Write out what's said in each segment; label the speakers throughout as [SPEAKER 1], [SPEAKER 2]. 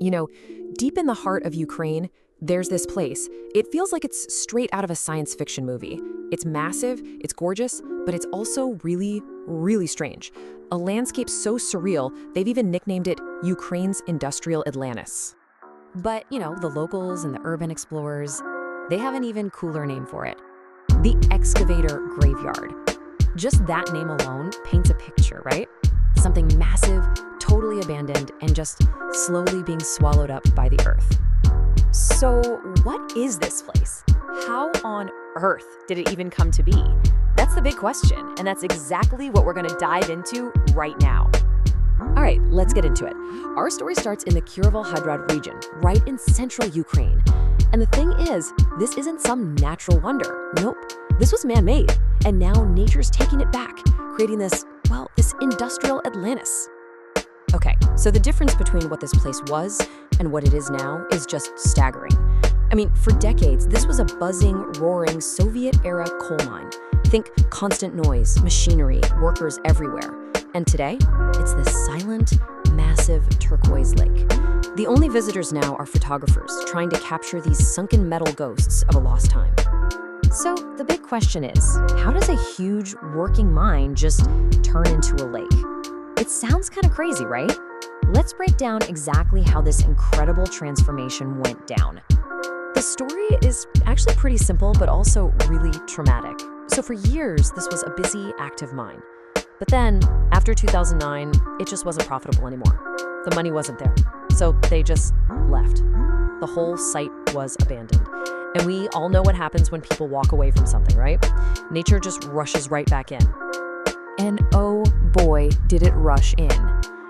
[SPEAKER 1] You know, deep in the heart of Ukraine, there's this place. It feels like it's straight out of a science fiction movie. It's massive, it's gorgeous, but it's also really, really strange. A landscape so surreal, they've even nicknamed it Ukraine's Industrial Atlantis. But, the locals and the urban explorers, they have an even cooler name for it. The Excavator Graveyard. Just that name alone paints a picture, right? Something massive, totally abandoned, and just slowly being swallowed up by the earth. So what is this place? How on earth did it even come to be? That's the big question, and that's exactly what we're going to dive into right now. All right, let's get into it. Our story starts in the Kirovo-Hydrad region, right in central Ukraine. And the thing is, this isn't some natural wonder. Nope, this was man-made, and now nature's taking it back, creating this industrial Atlantis. Okay, so the difference between what this place was and what it is now is just staggering. I mean, for decades, this was a buzzing, roaring Soviet-era coal mine. Think constant noise, machinery, workers everywhere. And today, it's this silent, massive turquoise lake. The only visitors now are photographers trying to capture these sunken metal ghosts of a lost time. So the big question is, how does a huge working mine just turn into a lake? It sounds kind of crazy, right? Let's break down exactly how this incredible transformation went down. The story is actually pretty simple, but also really traumatic. So for years, this was a busy, active mine. But then, after 2009, it just wasn't profitable anymore. The money wasn't there, so they just left. The whole site was abandoned. And we all know what happens when people walk away from something, right? Nature just rushes right back in. And oh boy, did it rush in.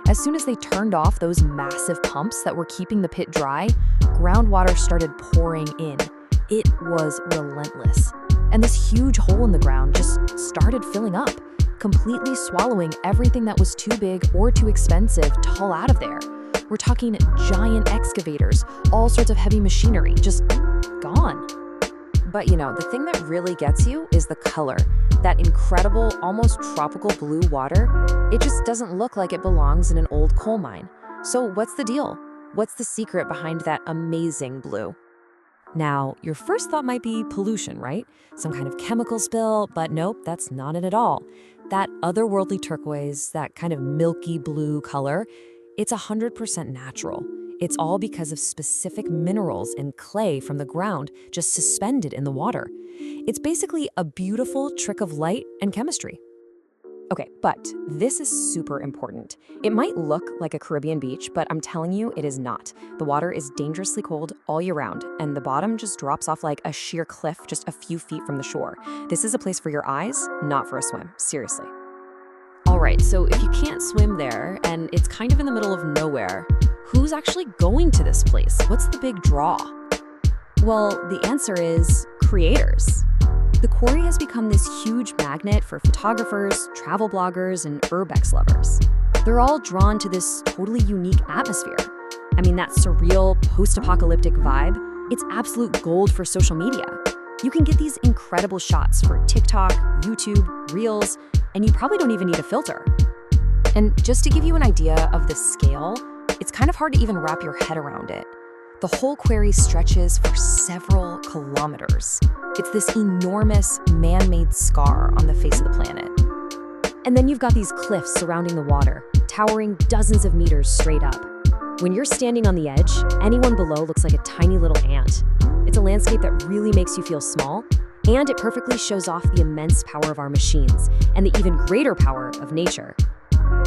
[SPEAKER 1] As soon as they turned off those massive pumps that were keeping the pit dry, groundwater started pouring in. It was relentless. And this huge hole in the ground just started filling up, completely swallowing everything that was too big or too expensive to haul out of there. We're talking giant excavators, all sorts of heavy machinery, just gone. But the thing that really gets you is the color. That incredible, almost tropical blue water, it just doesn't look like it belongs in an old coal mine. So what's the deal? What's the secret behind that amazing blue? Now, your first thought might be pollution, right? Some kind of chemical spill, but nope, that's not it at all. That otherworldly turquoise, that kind of milky blue color, it's 100% natural. It's all because of specific minerals and clay from the ground just suspended in the water. It's basically a beautiful trick of light and chemistry. Okay, but this is super important. It might look like a Caribbean beach, but I'm telling you, it is not. The water is dangerously cold all year round, and the bottom just drops off like a sheer cliff just a few feet from the shore. This is a place for your eyes, not for a swim, seriously. All right, so if you can't swim there, and it's kind of in the middle of nowhere, who's actually going to this place? What's the big draw? Well, the answer is creators. The quarry has become this huge magnet for photographers, travel bloggers, and urbex lovers. They're all drawn to this totally unique atmosphere. I mean, that surreal, post-apocalyptic vibe, it's absolute gold for social media. You can get these incredible shots for TikTok, YouTube, Reels, and you probably don't even need a filter. And just to give you an idea of the scale, it's kind of hard to even wrap your head around it. The whole quarry stretches for several kilometers. It's this enormous man-made scar on the face of the planet. And then you've got these cliffs surrounding the water, towering dozens of meters straight up. When you're standing on the edge, anyone below looks like a tiny little ant. It's a landscape that really makes you feel small, and it perfectly shows off the immense power of our machines and the even greater power of nature.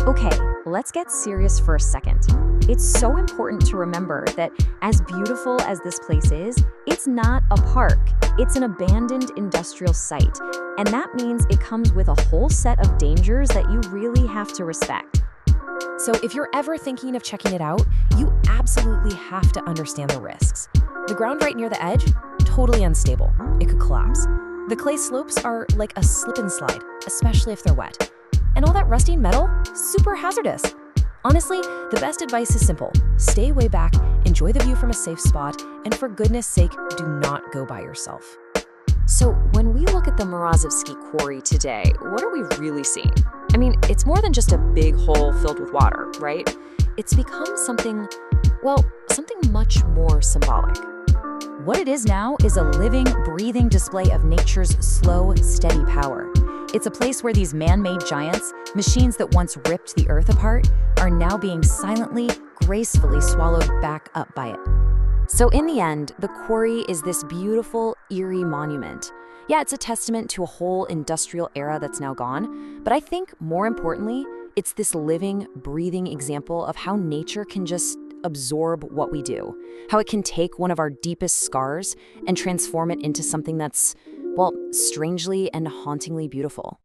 [SPEAKER 1] Okay, let's get serious for a second. It's so important to remember that as beautiful as this place is, it's not a park. It's an abandoned industrial site, and that means it comes with a whole set of dangers that you really have to respect. So if you're ever thinking of checking it out, you absolutely have to understand the risks. The ground right near the edge, totally unstable. It could collapse. The clay slopes are like a slip and slide, especially if they're wet. And all that rusting metal, super hazardous. Honestly, the best advice is simple. Stay way back, enjoy the view from a safe spot, and for goodness sake, do not go by yourself. So when we look at the Morozovsky Quarry today, what are we really seeing? I mean, it's more than just a big hole filled with water, right? It's become something, well, something much more symbolic.
[SPEAKER 2] What it is now is a living, breathing display of nature's slow, steady power. It's a place where these man-made giants, machines that once ripped the earth apart, are now being silently, gracefully swallowed back up by it. So in the end, the quarry is this beautiful, eerie monument. Yeah, it's a testament to a whole industrial era that's now gone, but I think more importantly, it's this living, breathing example of how nature can just absorb what we do, how it can take one of our deepest scars and transform it into something that's, well, strangely and hauntingly beautiful.